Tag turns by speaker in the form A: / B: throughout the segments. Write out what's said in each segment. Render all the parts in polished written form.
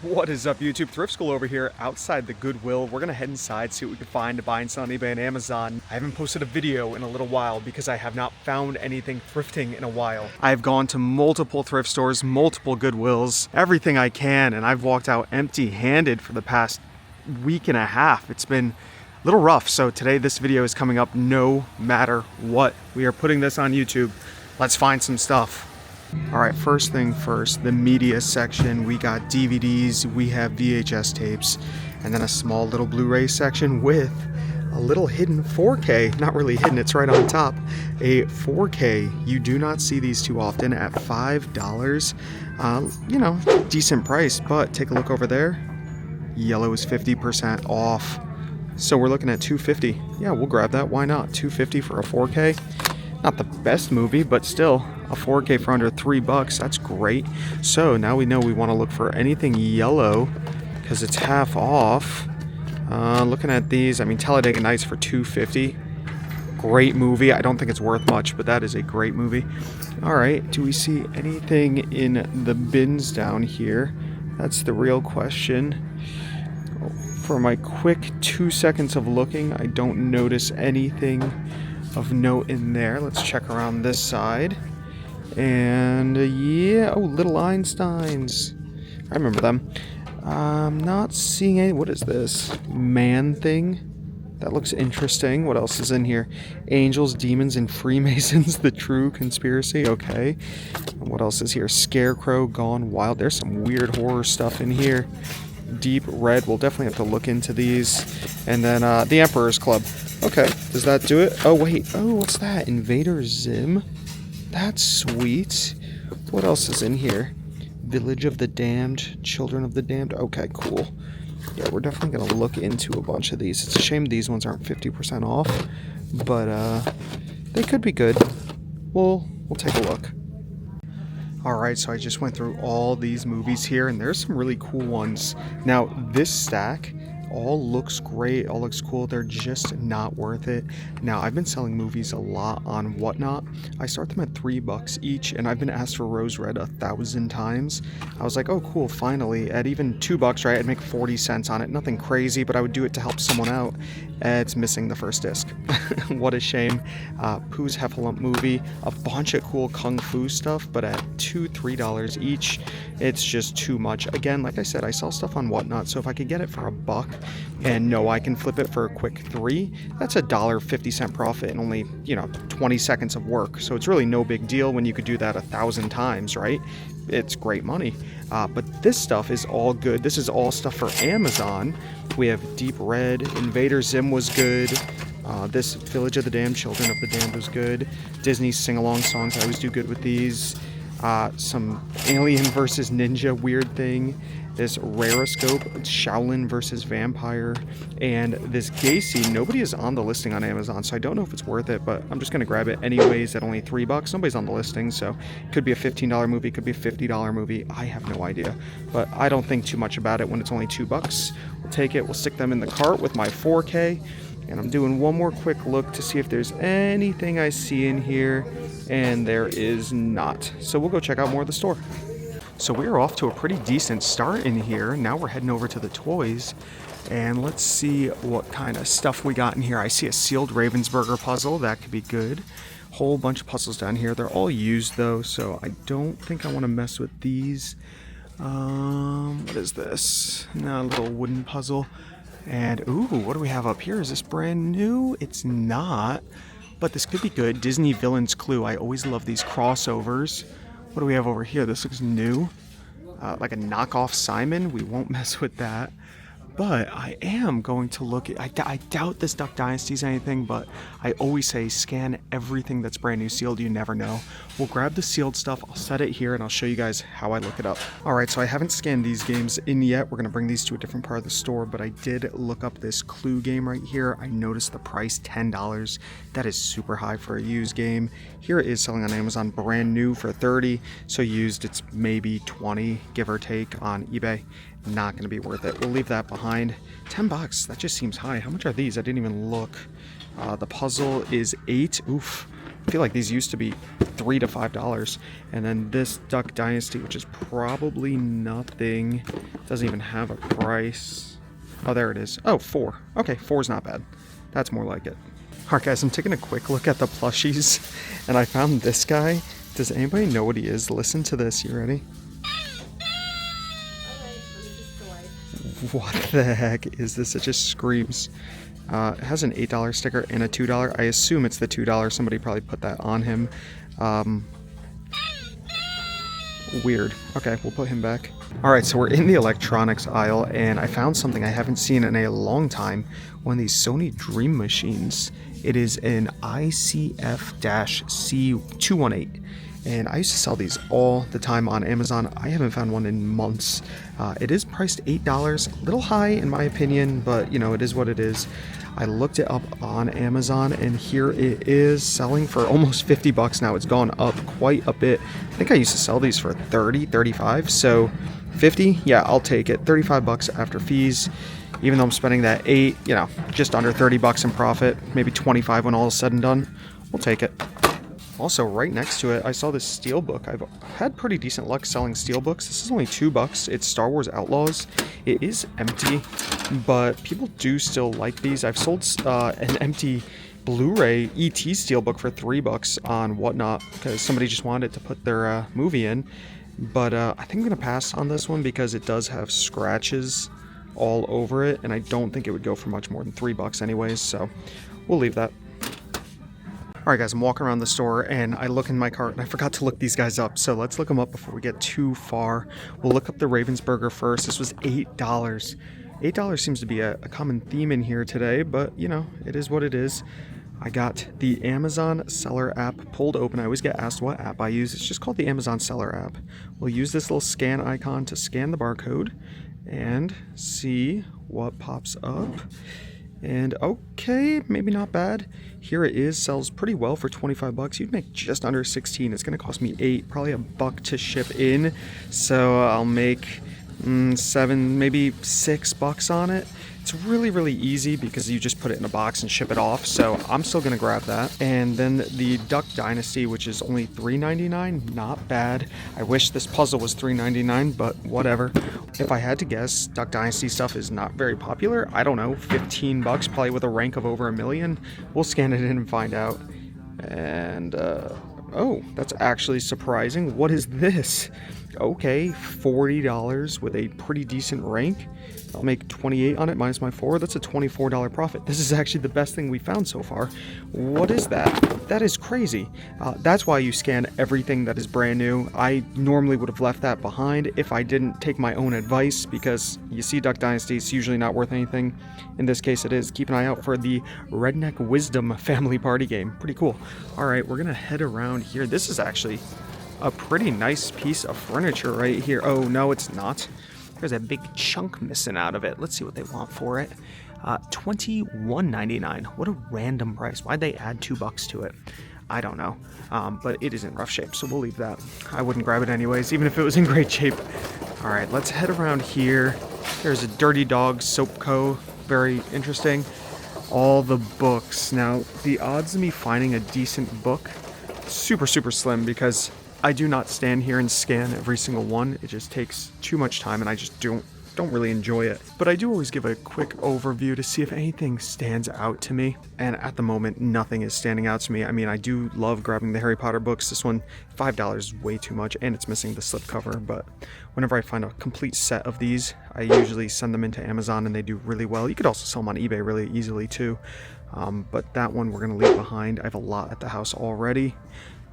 A: What is up, YouTube? Thrift School over here outside the Goodwill. We're gonna head inside, see what we can find to buy and sell on eBay and Amazon. I haven't posted a video in a little while because I have not found anything thrifting in a while. I've gone to multiple thrift stores, multiple Goodwills, everything I can, and I've walked out empty-handed for the past week and a half. It's been a little rough, so today this video is coming up no matter what. We are putting this on YouTube. Let's find some stuff. All right, first thing first, the media section. We got DVDs, we have VHS tapes, and then a small little Blu-ray section with a little hidden 4K. Not really hidden, it's right on top. A 4K. You do not see these too often at $5. You know, decent price, but take a look over there. Yellow is 50% off. So we're looking at $250. Yeah, we'll grab that. Why not? $250 for a 4K. Not the best movie, but still a 4K for under $3. That's great. So now we know we want to look for anything yellow because it's half off. Looking at these, I mean, Talladega Nights for $250. Great movie. I don't think it's worth much, but that is a great movie. All right, do we see anything in the bins down here? That's the real question. For my quick 2 seconds of looking, I don't notice anything of note in there. Let's check around this side. And yeah, oh, Little Einsteins. I remember them. I'm not seeing any. What is this? Man thing? That looks interesting. What else is in here? Angels, Demons, and Freemasons. The True Conspiracy. Okay. And what else is here? Scarecrow Gone Wild. There's some weird horror stuff in here. Deep Red. We'll definitely have to look into these. And then the Emperor's Club. Okay, does that do it? Oh, wait. Oh, what's that? Invader Zim? That's sweet. What else is in here? Village of the Damned, Children of the Damned. Okay, cool. Yeah, we're definitely going to look into a bunch of these. It's a shame these ones aren't 50% off, but they could be good. We'll take a look. All right, so I just went through all these movies here, and there's some really cool ones. Now, this stack all looks great, all looks cool. They're just not worth it. Now, I've been selling movies a lot on Whatnot. I start them at $3 each, and I've been asked for Rose Red 1,000 times. I was like, oh, cool, finally. At even $2, right, I'd make 40 cents on it. Nothing crazy, but I would do it to help someone out. It's missing the first disc. What a shame. Pooh's Heffalump movie, a bunch of cool Kung Fu stuff, but at $2-3 each, it's just too much. Again, like I said, I sell stuff on Whatnot, so if I could get it for $1 and know I can flip it for a quick $3, that's a $1.50 profit and only, 20 seconds of work. So it's really no big deal when you could do that 1,000 times, right? It's great money. But this stuff is all good. This is all stuff for Amazon. We have Deep Red, Invader Zim was good. This Village of the Damned, Children of the Damned was good. Disney sing-along songs, I always do good with these. Some Alien versus Ninja weird thing. This Rariscope, Shaolin versus Vampire, and this Gacy. Nobody is on the listing on Amazon, so I don't know if it's worth it, but I'm just going to grab it anyways at only $3. Nobody's on the listing, so it could be a $15 movie, could be a $50 movie. I have no idea, but I don't think too much about it when it's only $2. We'll take it, we'll stick them in the cart with my 4K, and I'm doing one more quick look to see if there's anything I see in here, and there is not. So we'll go check out more of the store. So we're off to a pretty decent start in here. Now we're heading over to the toys, and let's see what kind of stuff we got in here. I see a sealed Ravensburger puzzle. That could be good. Whole bunch of puzzles down here. They're all used though, so I don't think I want to mess with these. What is this? No, a little wooden puzzle. And ooh, what do we have up here? Is this brand new? It's not, but this could be good. Disney Villain's Clue. I always love these crossovers. What do we have over here? This looks new. Like a knockoff Simon. We won't mess with that. But I am going to look at... I doubt this Duck Dynasty is anything, but I always say scan everything that's brand new sealed. You never know. We'll grab the sealed stuff. I'll set it here, and I'll show you guys how I look it up. All right, so I haven't scanned these games in yet. We're going to bring these to a different part of the store, but I did look up this Clue game right here. I noticed the price, $10. That is super high for a used game. Here it is selling on Amazon brand new for $30. So used, it's maybe $20, give or take, on eBay. Not going to be worth it. We'll leave that behind. $10, that just seems high. How much are these? I didn't even look. The puzzle is $8. Oof. I feel like these used to be $3 to $5. And then this Duck Dynasty, which is probably nothing. Doesn't even have a price. Oh, there it is. Oh, 4. Okay, 4 is not bad. That's more like it. All right, guys, I'm taking a quick look at the plushies, and I found this guy. Does anybody know what he is? Listen to this. You ready? What the heck is this? It just screams. It has an $8 sticker and a $2. I assume it's the $2. Somebody probably put that on him. Weird. Okay, we'll put him back. Alright, so we're in the electronics aisle, and I found something I haven't seen in a long time. One of these Sony Dream Machines. It is an ICF-C218. And I used to sell these all the time on Amazon. I haven't found one in months. It is priced $8, a little high in my opinion, but you know, it is what it is. I looked it up on Amazon, and here it is selling for almost 50 bucks now. It's gone up quite a bit. I think I used to sell these for 30, 35, so 50, yeah, I'll take it. 35 bucks after fees. Even though I'm spending that 8, you know, just under 30 bucks in profit, maybe 25 when all is said and done, we'll take it. Also, right next to it, I saw this steelbook. I've had pretty decent luck selling steelbooks. This is only $2. It's Star Wars Outlaws. It is empty, but people do still like these. I've sold an empty Blu-ray ET steelbook for $3 on Whatnot because somebody just wanted to put their movie in. But I think I'm going to pass on this one because it does have scratches all over it, and I don't think it would go for much more than $3 anyways, so we'll leave that. Alright guys, I'm walking around the store and I look in my cart and I forgot to look these guys up, so let's look them up before we get too far. We'll look up the Ravensburger first. This was $8. $8 seems to be a common theme in here today, but you know, it is what it is. I got the Amazon Seller app pulled open. I always get asked what app I use. It's just called the Amazon Seller app. We'll use this little scan icon to scan the barcode and see what pops up. And okay, maybe not bad. Here it is, sells pretty well for 25 bucks. You'd make just under 16. It's gonna cost me 8, probably a buck to ship in. So I'll make 7, maybe $6 on it. It's really, really easy because you just put it in a box and ship it off. So I'm still gonna grab that. And then the Duck Dynasty, which is only $3.99, not bad. I wish this puzzle was $3.99, but whatever. If I had to guess, Duck Dynasty stuff is not very popular. I don't know, 15 bucks, probably with a rank of over 1 million. We'll scan it in and find out. And, oh, that's actually surprising. What is this? Okay, $40 with a pretty decent rank. I'll make 28 on it minus my 4. That's a $24 profit. This is actually the best thing we found so far. What is that? That is crazy. That's why you scan everything that is brand new. I normally would have left that behind if I didn't take my own advice, because you see Duck Dynasty, it's usually not worth anything. In this case it is. Keep an eye out for the Redneck Wisdom family party game. Pretty cool. Alright, we're gonna head around here. This is actually a pretty nice piece of furniture right here. Oh, no, it's not. There's a big chunk missing out of it. Let's see what they want for it. $21.99. What a random price. Why'd they add $2 to it? I don't know. But it is in rough shape, so we'll leave that. I wouldn't grab it anyways, even if it was in great shape. All right, let's head around here. There's a Dirty Dog Soap Co. Very interesting. All the books. Now, the odds of me finding a decent book, super, super slim, because I do not stand here and scan every single one. It just takes too much time and I just don't really enjoy it. But I do always give a quick overview to see if anything stands out to me. And at the moment, nothing is standing out to me. I mean, I do love grabbing the Harry Potter books. This one, $5 is way too much, and it's missing the slipcover. But whenever I find a complete set of these, I usually send them into Amazon and they do really well. You could also sell them on eBay really easily too. But that one we're gonna leave behind. I have a lot at the house already.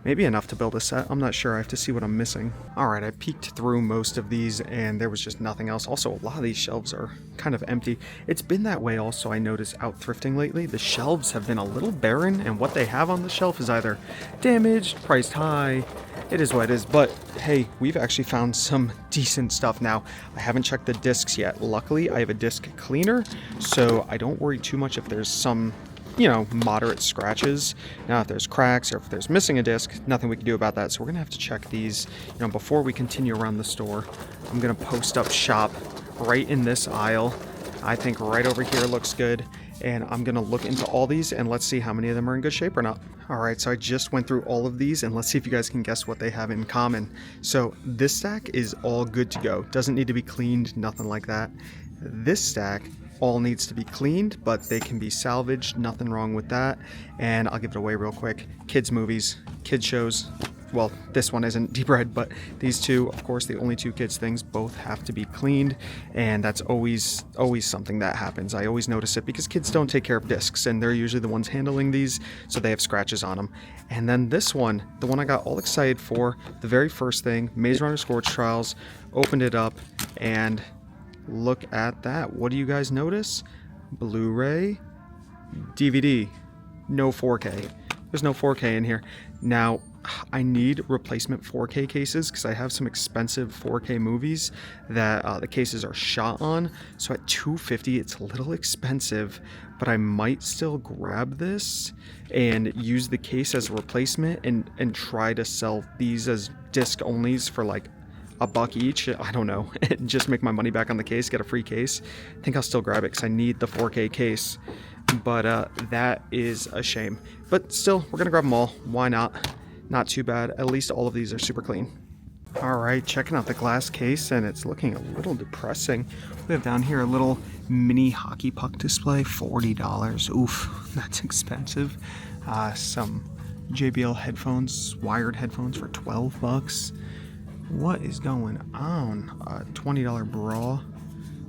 A: Maybe enough to build a set. I'm not sure. I have to see what I'm missing. Alright, I peeked through most of these and there was just nothing else. Also, a lot of these shelves are kind of empty. It's been that way also, I noticed, out thrifting lately. The shelves have been a little barren, and what they have on the shelf is either damaged, priced high. It is what it is. But hey, we've actually found some decent stuff now. I haven't checked the discs yet. Luckily, I have a disc cleaner, so I don't worry too much if there's some, you know, moderate scratches. Now, if there's cracks or if there's missing a disc, nothing we can do about that. So we're gonna have to check these, you know, before we continue around the store. I'm gonna post up shop right in this aisle. I think right over here looks good, and I'm gonna look into all these and let's see how many of them are in good shape or not. Alright, so I just went through all of these, and let's see if you guys can guess what they have in common. So this stack is all good to go. Doesn't need to be cleaned, nothing like that. This stack all needs to be cleaned, but they can be salvaged, nothing wrong with that. And I'll give it away real quick. Kids movies, kids shows. Well, this one isn't deep red, but these two, of course, the only two kids things, both have to be cleaned, and that's always something that happens. I always notice it because kids don't take care of discs, and they're usually the ones handling these, so they have scratches on them. And then this one, the one I got all excited for, the very first thing, Maze Runner Scorch Trials, opened it up, and look at that. What do you guys notice? Blu-ray, DVD, no 4K. There's no 4K in here. Now, I need replacement 4K cases because I have some expensive 4K movies that the cases are shot on. So at $250, it's a little expensive, but I might still grab this and use the case as a replacement and try to sell these as disc onlys for like $1 each. I don't know. Just make my money back on the case, get a free case. I think I'll still grab it because I need the 4K case. But that is a shame. But still, we're going to grab them all. Why not? Not too bad. At least all of these are super clean. Alright, checking out the glass case, and it's looking a little depressing. We have down here a little mini hockey puck display, $40. Oof, that's expensive. Some JBL headphones, wired headphones for $12. What is going on? $20 bra.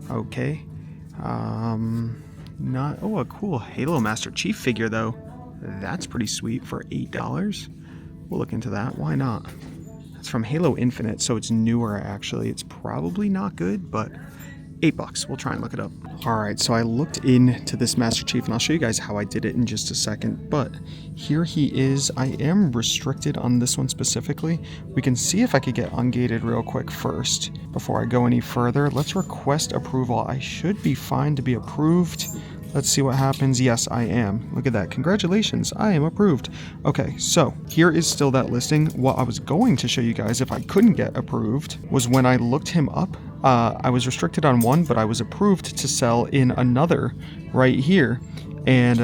A: Okay. A cool Halo Master Chief figure though. That's pretty sweet for $8. We'll look into that. Why not? It's from Halo Infinite, so it's newer actually. It's probably not good, but $8. We'll try and look it up. Alright, so I looked into this Master Chief, and I'll show you guys how I did it in just a second, but here he is. I am restricted on this one specifically. We can see if I could get ungated real quick first before I go any further. Let's request approval. I should be fine to be approved. Let's see what happens. Yes, I am. Look at that. Congratulations. I am approved. Okay, so here is still that listing. What I was going to show you guys if I couldn't get approved was when I looked him up. I was restricted on one, but I was approved to sell in another right here. And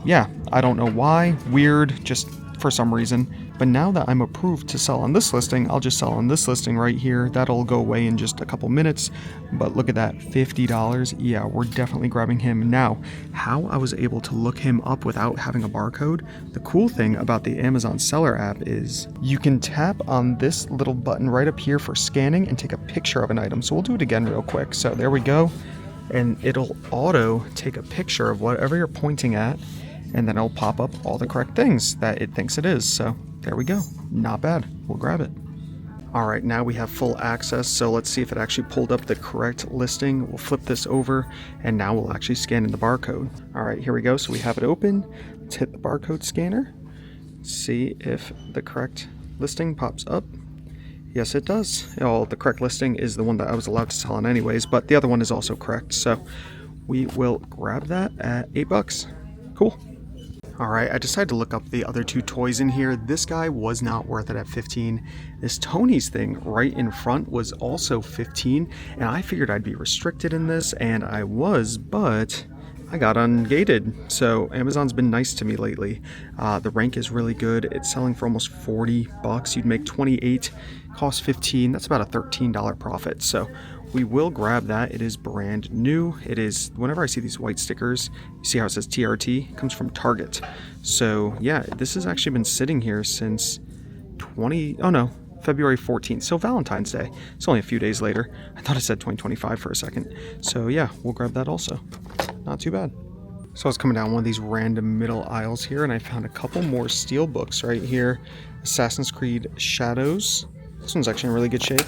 A: yeah, I don't know why. Weird, just for some reason. But now that I'm approved to sell on this listing, I'll just sell on this listing right here. That'll go away in just a couple minutes. But look at that, $50. Yeah, we're definitely grabbing him. Now, how I was able to look him up without having a barcode, the cool thing about the Amazon Seller app is you can tap on this little button right up here for scanning and take a picture of an item. So we'll do it again real quick. So there we go. And it'll auto take a picture of whatever you're pointing at, and then it'll pop up all the correct things that it thinks it is. So there we go. Not bad. We'll grab it. Alright, now we have full access, so let's see if it actually pulled up the correct listing. We'll flip this over, and now we'll actually scan in the barcode. Alright, here we go. So we have it open. Let's hit the barcode scanner. See if the correct listing pops up. Yes, it does. Well, the correct listing is the one that I was allowed to sell on anyways, but the other one is also correct. So we will grab that at $8. Cool. Alright, I decided to look up the other two toys in here. This guy was not worth it at $15. This Tony's thing right in front was also $15, and I figured I'd be restricted in this, and I was, but I got ungated. So Amazon's been nice to me lately. The rank is really good. It's selling for almost $40. You'd make 28, cost 15. That's about a $13 profit. So we will grab that. It is brand new. It is, whenever I see these white stickers, you see how it says TRT? It comes from Target. So yeah, this has actually been sitting here since February 14th. So Valentine's Day. It's only a few days later. I thought it said 2025 for a second. So yeah, we'll grab that also. Not too bad. So I was coming down one of these random middle aisles here, and I found a couple more steelbooks right here. Assassin's Creed Shadows. This one's actually in really good shape.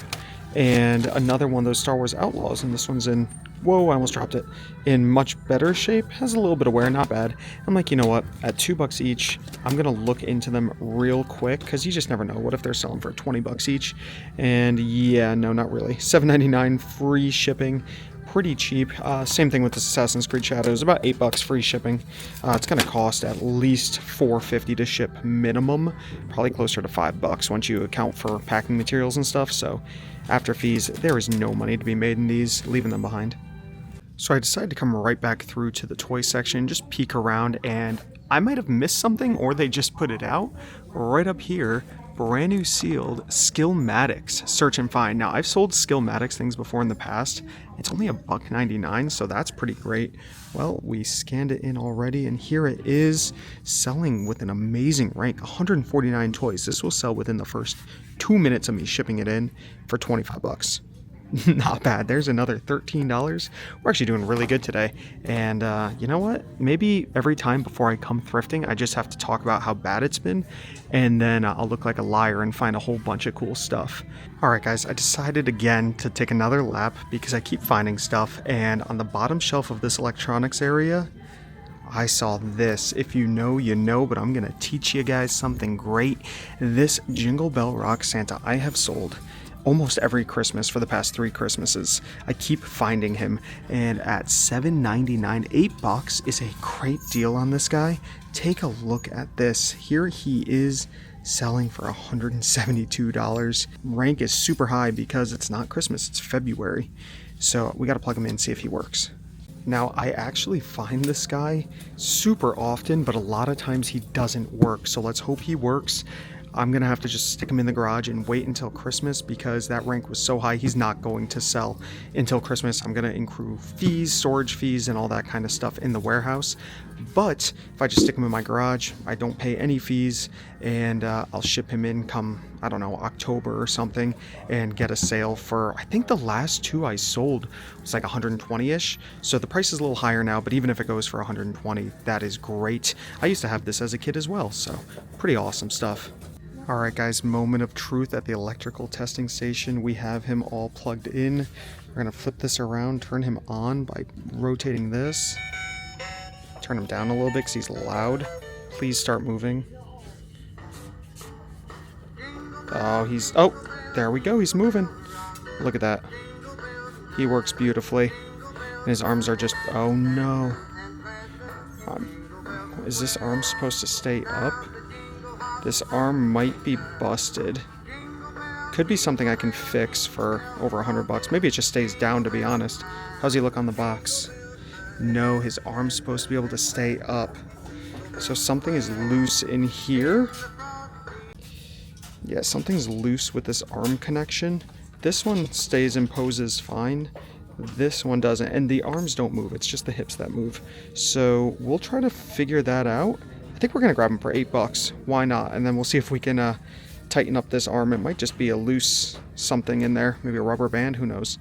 A: And another one of those Star Wars Outlaws, and this one's in, whoa, I almost dropped it, in much better shape. Has a little bit of wear, not bad. I'm like, you know what, at $2 each, I'm gonna look into them real quick, because you just never know. What if they're selling for $20 each? And yeah, no, not really. $7.99 free shipping. Pretty cheap. Same thing with the Assassin's Creed Shadows, about $8 free shipping. It's going to cost at least $4.50 to ship minimum, probably closer to $5 once you account for packing materials and stuff. So after fees, there is no money to be made in these, leaving them behind. So I decided to come right back through to the toy section, just peek around, and I might have missed something or they just put it out. Right up here, brand new sealed Skillmatics search and find. Now I've sold Skillmatics things before in the past. It's only $1.99, so that's pretty great. Well, we scanned it in already, and here it is, selling with an amazing rank, 149 toys. This will sell within the first 2 minutes of me shipping it in for 25 bucks. Not bad. There's another $13. We're actually doing really good today. And you know what? Maybe every time before I come thrifting, I just have to talk about how bad it's been. And then I'll look like a liar and find a whole bunch of cool stuff. Alright guys, I decided again to take another lap because I keep finding stuff. And on the bottom shelf of this electronics area, I saw this. If you know, you know, but I'm going to teach you guys something great. This Jingle Bell Rock Santa I have sold almost every Christmas for the past 3 Christmases. I keep finding him, and at $7.99, $8 is a great deal on this guy. Take a look at this. Here he is selling for $172. Rank is super high because it's not Christmas, it's February. So we got to plug him in and see if he works. Now, I actually find this guy super often, but a lot of times he doesn't work. So let's hope he works. I'm going to have to just stick him in the garage and wait until Christmas because that rank was so high, he's not going to sell until Christmas. I'm going to accrue fees, storage fees, and all that kind of stuff in the warehouse. But if I just stick him in my garage, I don't pay any fees, and I'll ship him in come, I don't know, October or something, and get a sale for, I think the last 2 I sold was like 120-ish. So the price is a little higher now, but even if it goes for 120, that is great. I used to have this as a kid as well, so pretty awesome stuff. Alright guys, moment of truth at the electrical testing station. We have him all plugged in. We're going to flip this around, turn him on by rotating this. Turn him down a little bit because he's loud. Please start moving. Oh, there we go, he's moving. Look at that. He works beautifully. And his arms are just, oh no. Is this arm supposed to stay up? This arm might be busted. Could be something I can fix for over $100. Maybe it just stays down, to be honest. How's he look on the box? No, his arm's supposed to be able to stay up. So something is loose in here. Yeah, something's loose with this arm connection. This one stays and poses fine. This one doesn't. And the arms don't move. It's just the hips that move. So we'll try to figure that out. I think we're going to grab him for $8. Why not? And then we'll see if we can tighten up this arm. It might just be a loose something in there. Maybe a rubber band. Who knows?